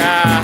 Ya.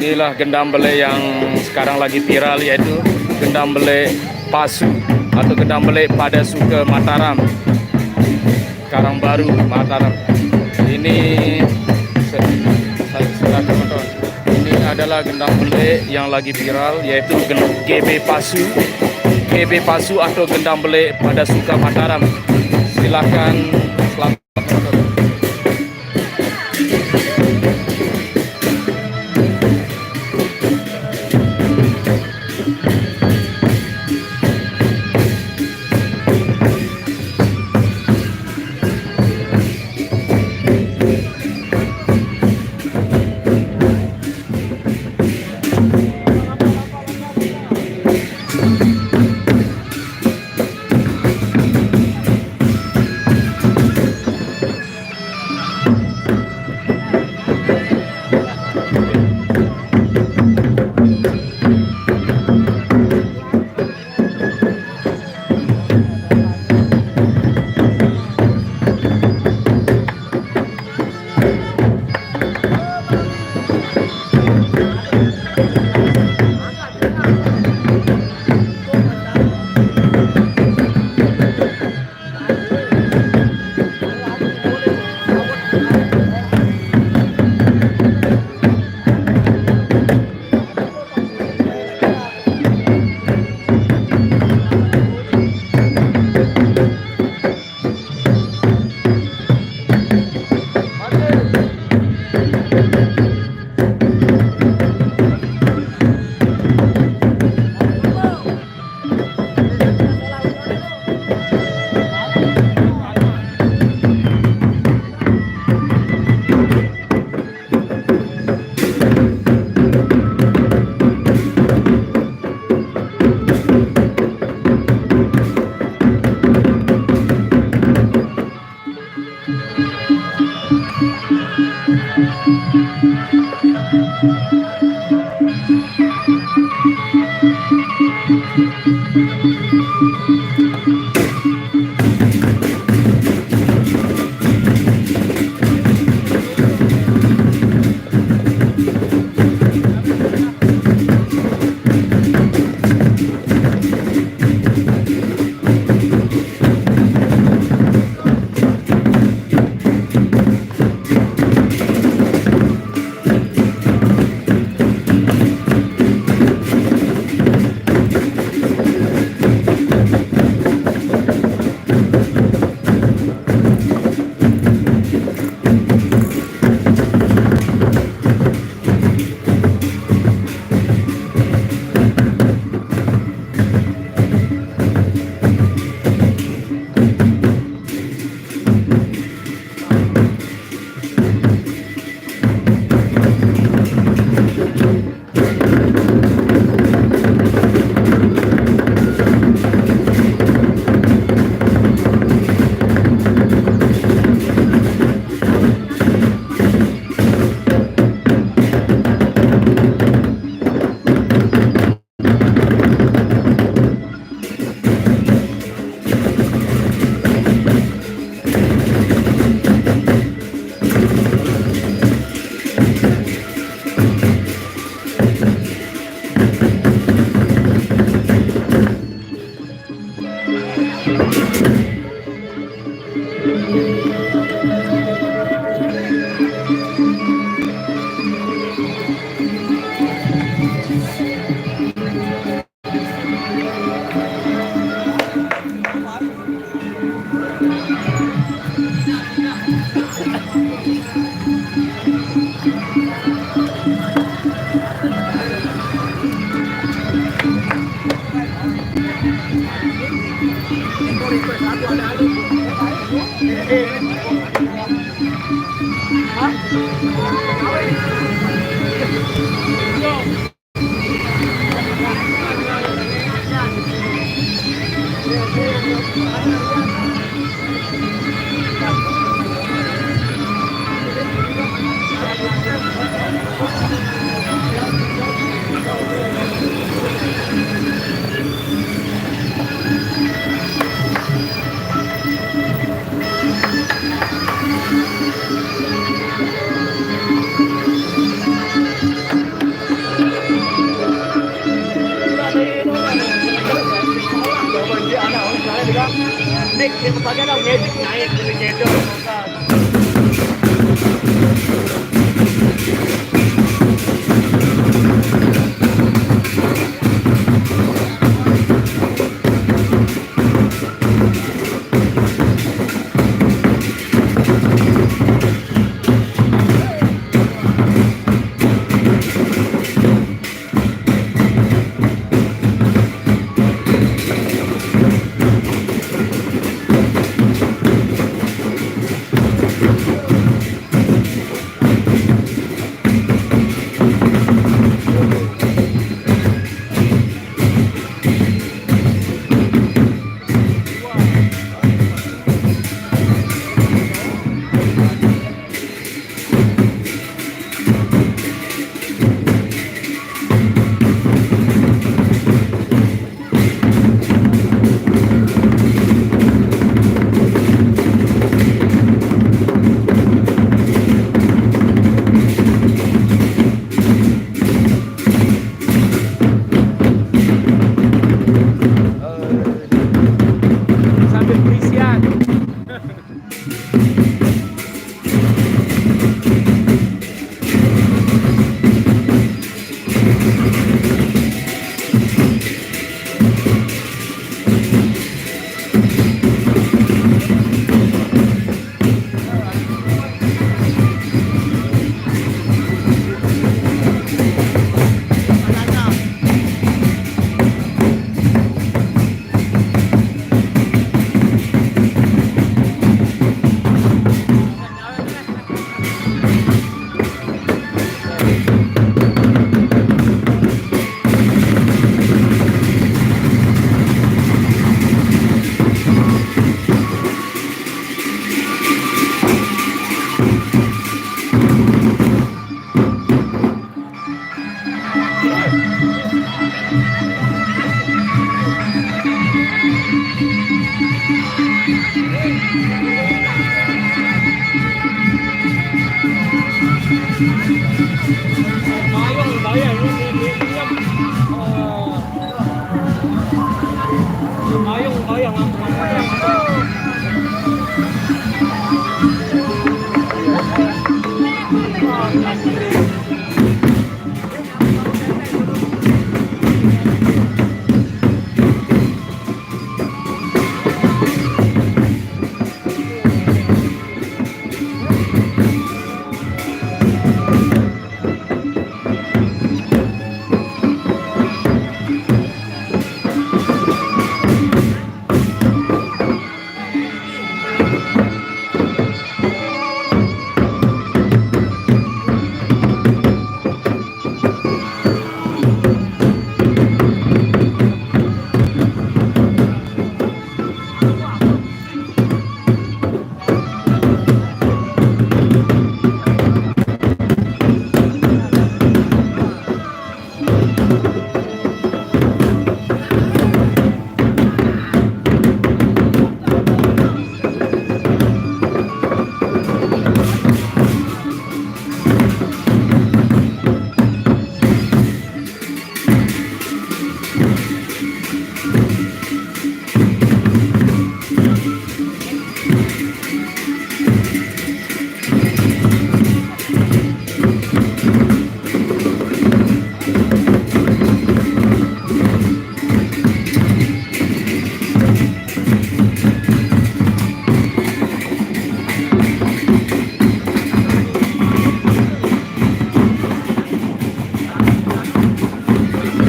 Inilah gendam bele yang sekarang lagi viral, yaitu gendam bele Pasu atau gendam bele pada Suka Mataram, Karangbaru, Mataram. Ini ini adalah gendam bele yang lagi viral, yaitu GB Pasu, GB Pasu atau gendam bele pada Suka Mataram. Silakan selamat menonton.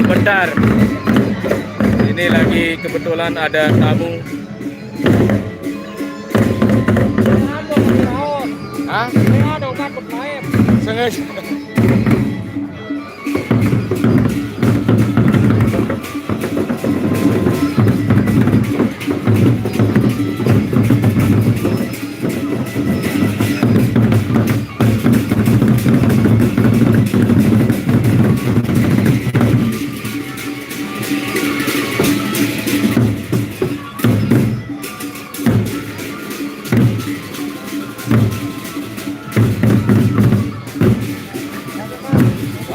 Bentar, ini lagi kebetulan ada tamu Hah? Sengaja.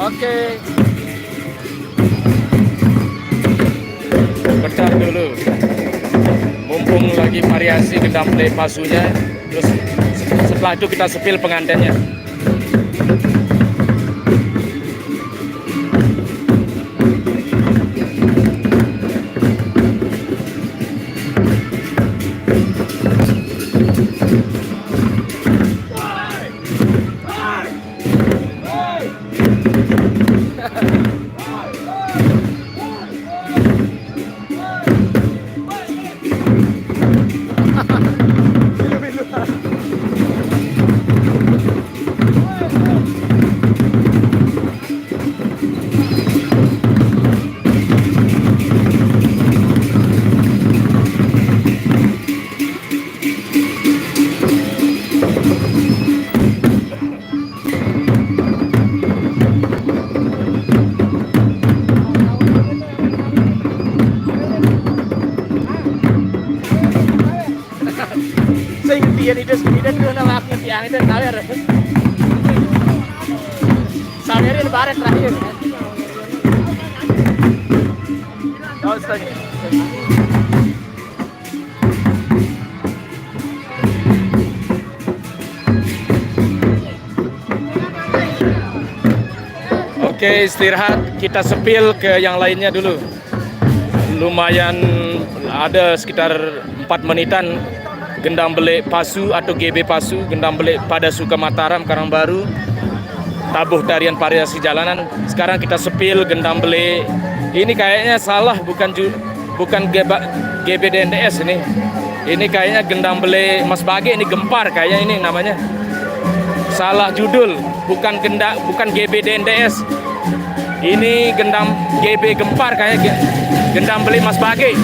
Oke. Bentar dulu. Mumpung lagi variasi gendam play pasunya, terus setelah itu kita sepil pengantennya. Dia itu nama aku yang itu sawer. Sawerin baret terakhir. Oh, sorry. Oke, istirahat. Kita sepil ke yang lainnya dulu. Lumayan ada sekitar 4 menitan. Gendam belik pasu atau GB pasu, gendam belik pada Suka Mataram Karangbaru, tabuh tarian variasi jalanan. Sekarang kita sepil gendam belik. Ini kayaknya salah, bukan GB DNDS ini. Ini kayaknya gendam belik Mas Bage, ini Gempar kayaknya ini namanya. Salah judul, bukan GB DNDS. Ini gendam GB Gempar kayaknya, gendam belik Mas Bage.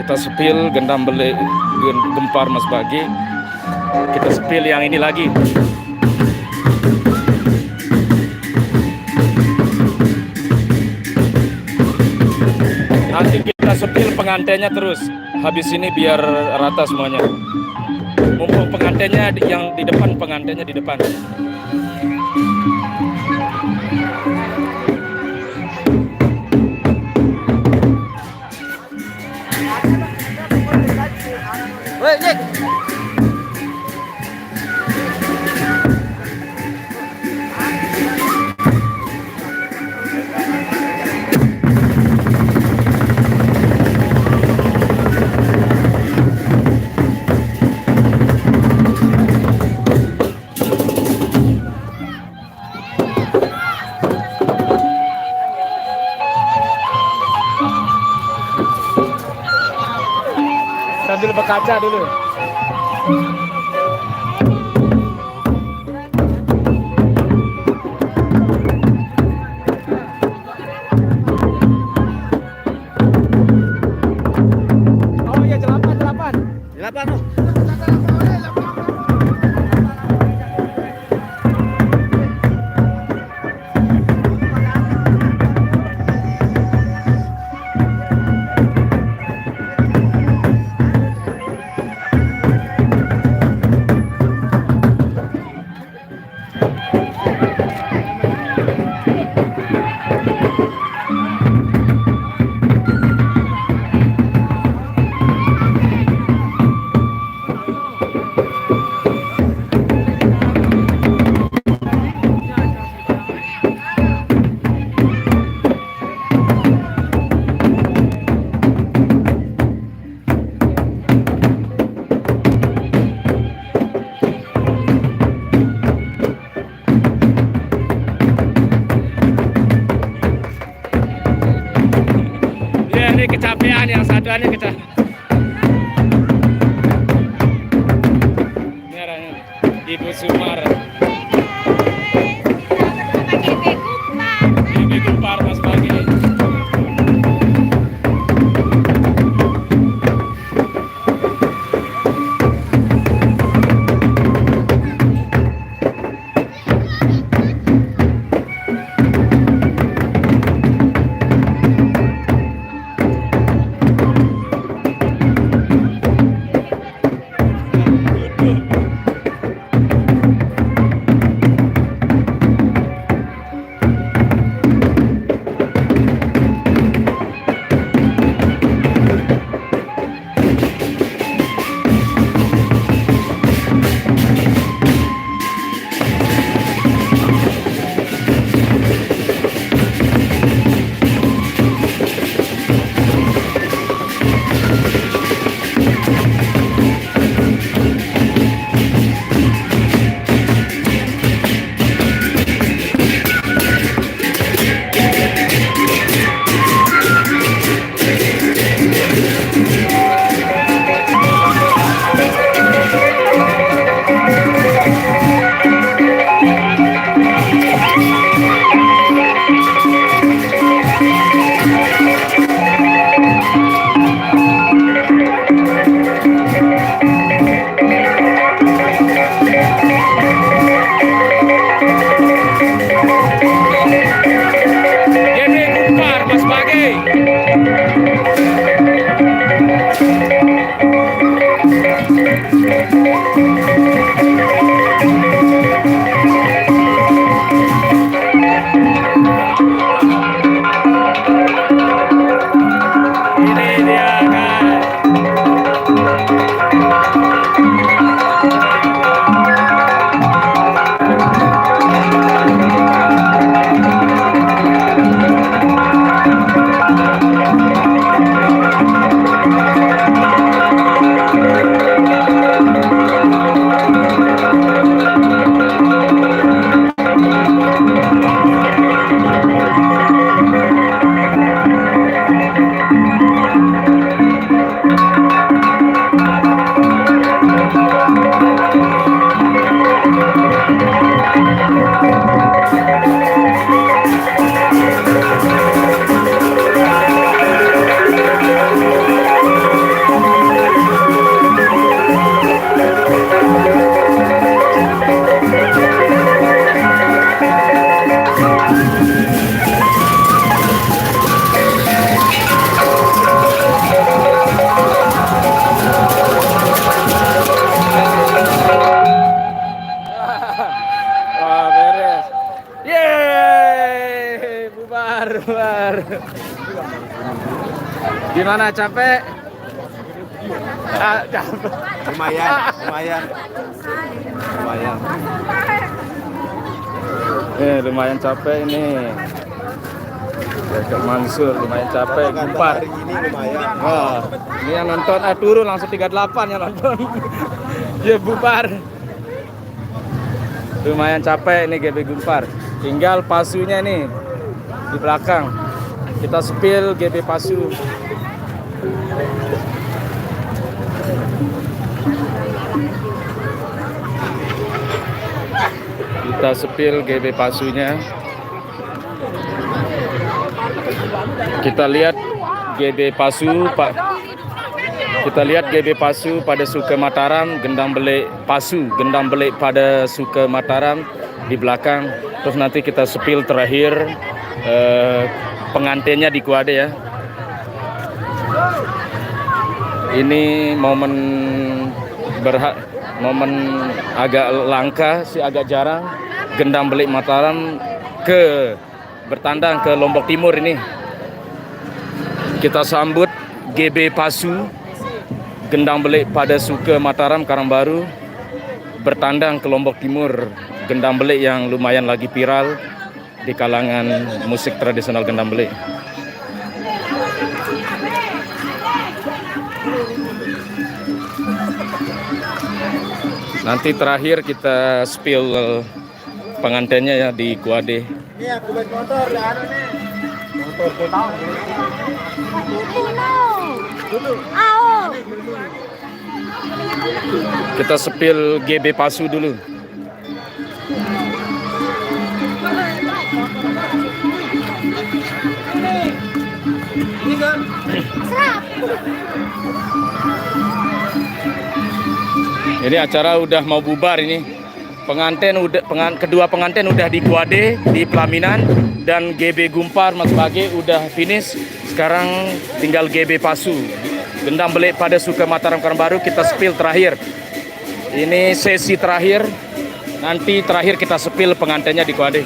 Kita sepil gendam belik Gempar Mas Bage. Kita sepil yang ini lagi. Nanti kita sepil pengantennya terus. Habis ini biar rata semuanya. Mumpung pengantennya yang di depan, pengantennya di depan. Woi, Jack. Sambil berkaca dulu. Oh iya, jelapan. Jelapan oh. kecapean, yang satuannya kecapean. Ini orangnya, Ibu Sumar. GB Gumpar Mas Pagi. Bubar. Gimana, capek? Capek. Lumayan. Lumayan capek ini. Kak Mansur lumayan capek, Gumpar. Hari ini lumayan. Wah, ini yang nonton turun langsung 38 yang nonton. Ya bubar. Lumayan capek ini GB Gumpar. Tinggal pasunya nih di belakang. Kita spill GB Pasu. Kita spill GB Pasunya. Kita lihat GB Pasu, Pak. Kita lihat GB Pasu pada Suka Mataram, gendang belik Pasu, gendang belik pada Suka Mataram di belakang. Terus nanti kita spill terakhir pengantinnya di Kuade ya. Ini momen agak langka sih, agak jarang gendang belik Mataram bertandang ke Lombok Timur ini. Kita sambut GB Pasu, gendang belik pada Suka Mataram Karangbaru, bertandang ke Lombok Timur, gendang belik yang lumayan lagi viral di kalangan musik tradisional gendang belik. Nanti terakhir kita spill pengantinnya ya di Kuade. Ini aku main motor, nih. Kita sepil GB Pasu dulu. Jadi acara udah mau bubar ini. Kedua pengantin udah di Guade, di pelaminan, dan GB Gumpar Mas Bage udah finish. Sekarang tinggal GB Pasu. Gendam Belik pada Suka Mataram Karanbaru kita sepil terakhir. Ini sesi terakhir. Nanti terakhir kita sepil pengantinnya di Guade.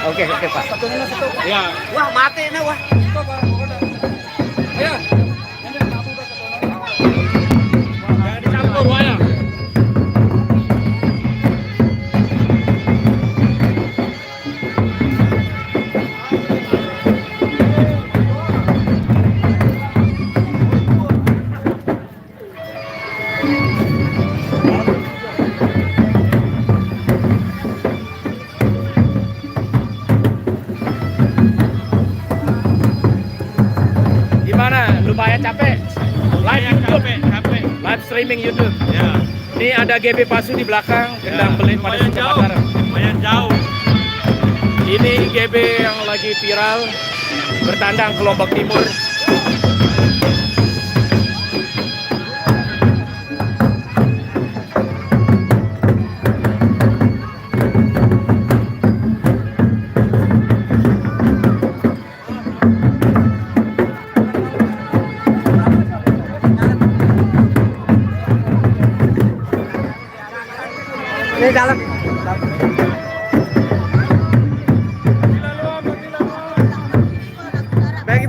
Oke Pak. Ya. Wah, mati nih, wah. Ya. Jangan dicampur wayang. Lumayan capek. Live YouTube, capek. Live streaming YouTube. Ya. Ini ada GB Pasu di belakang, Gendam Belik pada Suka Mataram. Lumayan jauh. Ini GB yang lagi viral bertandang ke Lombok Timur. Ini dalam. Bagi.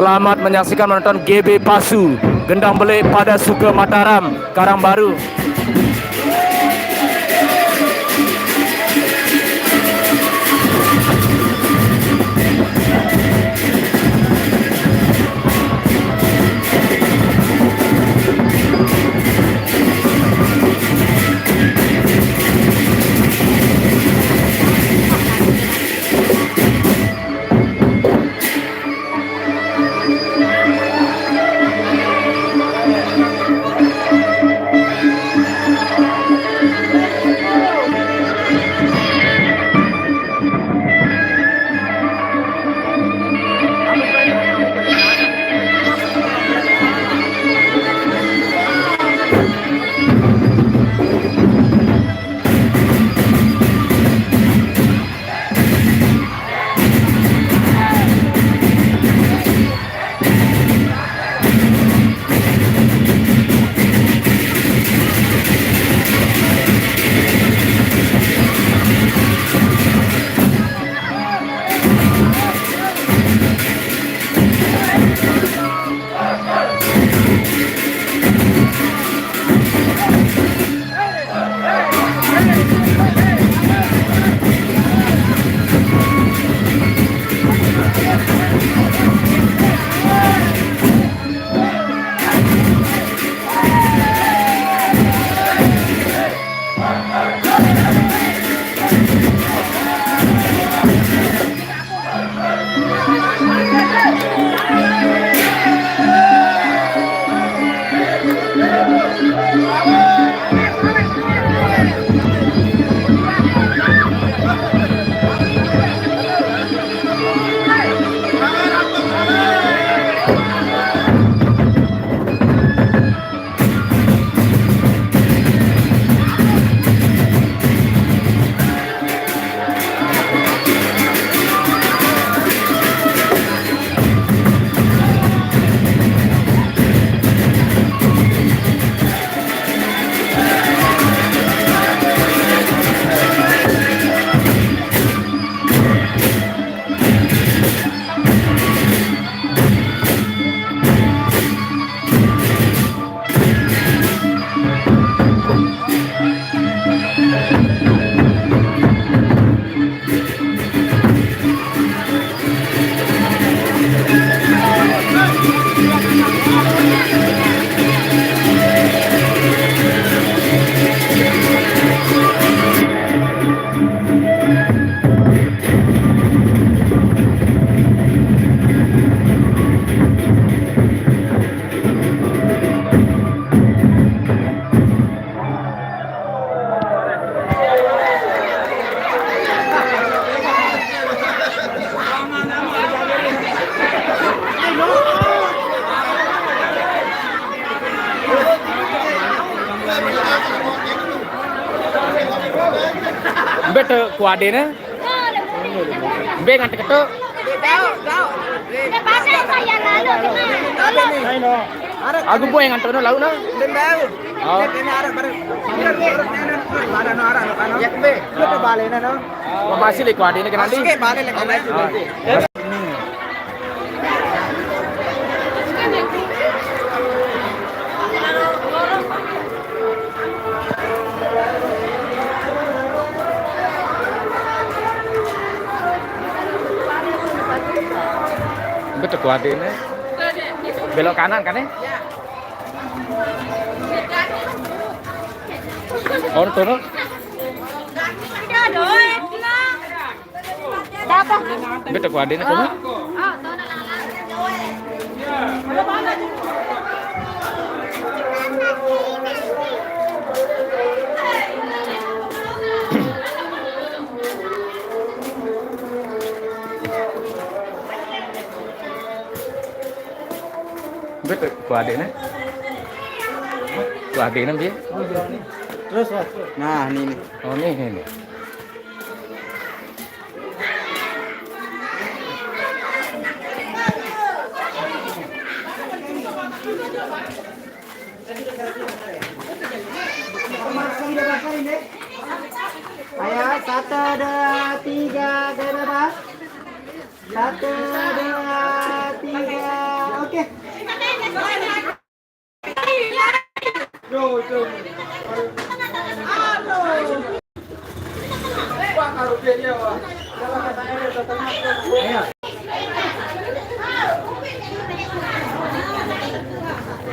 Selamat menyaksikan menonton GB Pasu Gendang Belik pada Suka Mataram, Karangbaru. Betul kuadene. Be nganti ketuk. Aku boy ngantono launa. Oh. Masih li kuadene kan nanti. Betul kuadene. Belok kanan kan ya? Oh, turun. Betul kuadene kan? Betul kuadene. Kuadene dia. Terus, Mas. Nah, ini nih. Oh, ini. Ayo, 1, 2, 3, bebas. 1, 2, 3.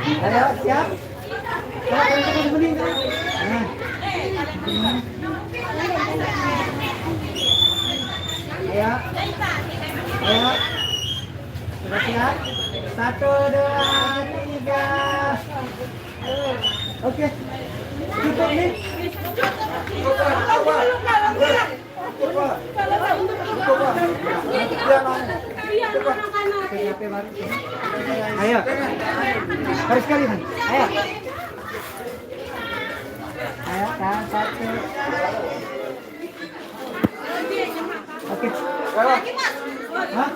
Ayo, siap. Nah. Ayo. Ayo. Sudah siap? 1, 2, 3. Oke. Tutup nih. Ayo. Harus sekali, Man. Ayo. Ayo, kan, 1. Oke. Hah?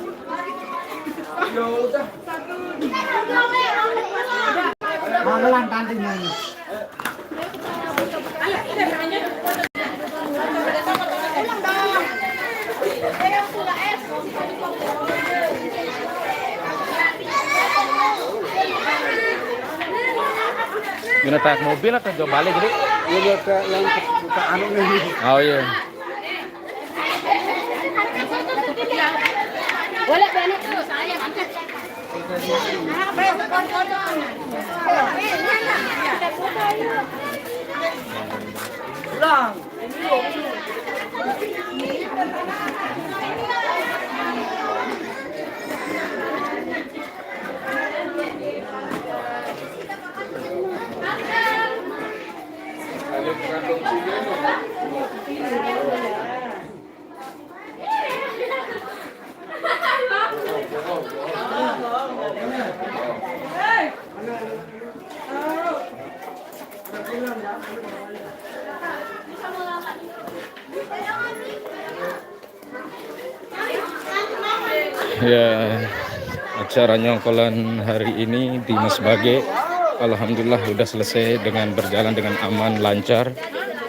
Magelang tandingnya ini. Guna tarik mobil atau jauh balik gitu? Iya, ke yang buka anu nih. Oh iya. Boleh banget tuh saya angkat. Pulang. Ya, acara nyongkolan hari ini di Mas Bage alhamdulillah udah selesai dengan berjalan dengan aman lancar.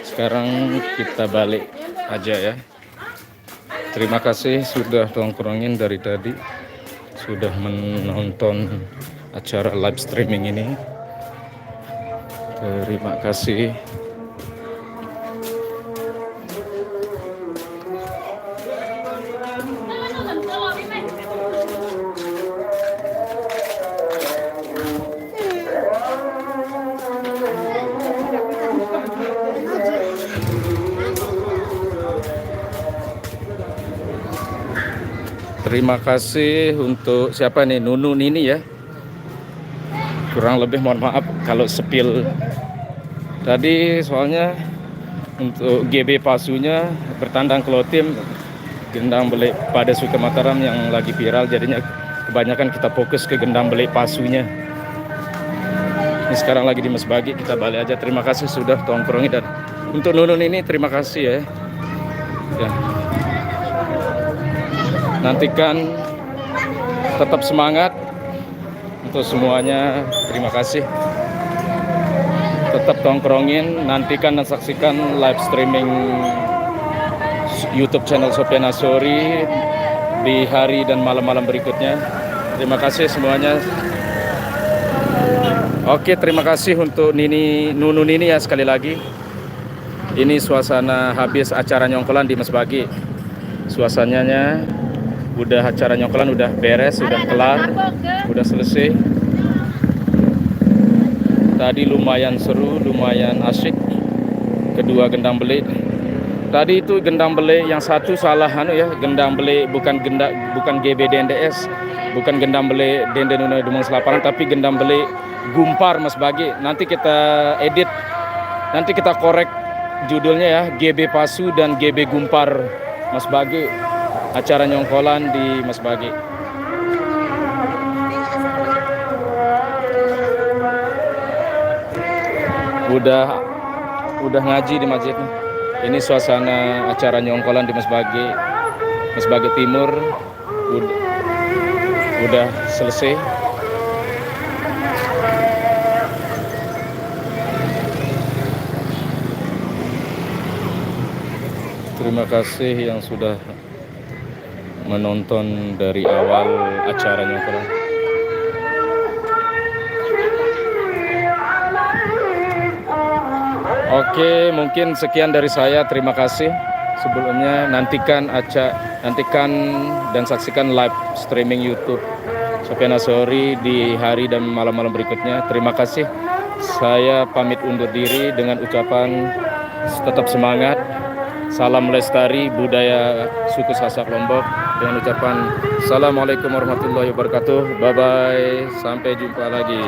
Sekarang kita balik aja ya. Terima kasih sudah tongkrongin dari tadi, sudah menonton acara live streaming ini. Terima kasih. Terima kasih untuk siapa nih, Nunu Nini ya. Kurang lebih mohon maaf kalau sepil tadi, soalnya untuk GB Pasunya bertandang ke tim Gendang Belik pada Suka Mataram yang lagi viral, jadinya kebanyakan kita fokus ke Gendang Belik Pasunya. Ini sekarang lagi di Mas Bage, kita balik aja. Terima kasih sudah tongkrongi, dan untuk Nunu Nini terima kasih ya. Nantikan, tetap semangat untuk semuanya. Terima kasih. Tetap tongkrongin, nantikan dan saksikan live streaming YouTube channel Sofyan Asori di hari dan malam-malam berikutnya. Terima kasih semuanya. Oke, terima kasih untuk Nunu Nini ya sekali lagi. Ini suasana habis acara nyongkolan di Mas Bage. Suasananya udah, acara nyongkolan udah beres, udah kelar, udah selesai. Tadi lumayan seru, lumayan asik. Kedua Gendang Belik. Tadi itu Gendang Belik yang satu salah ya, Gendang Belik bukan GB DNDS, bukan Gendang Belik Dende Nuna Dumong Selaparan, tapi Gendang Belik Gumpar Mas Bage. Nanti kita edit, nanti kita korek judulnya ya, GB Pasu dan GB Gumpar Mas Bage. Acara nyongkolan di Mas Bage. Udah ngaji di masjid. Ini suasana acara nyongkolan di Mas Bage Timur. Udah selesai. Terima kasih yang sudah menonton dari awal acara nyongkolan. Oke, mungkin sekian dari saya. Terima kasih. Sebelumnya nantikan dan saksikan live streaming YouTube Sofyan Asori di hari dan malam-malam berikutnya. Terima kasih. Saya pamit undur diri dengan ucapan tetap semangat. Salam lestari budaya suku Sasak Lombok dengan ucapan Assalamualaikum warahmatullahi wabarakatuh. Bye bye. Sampai jumpa lagi.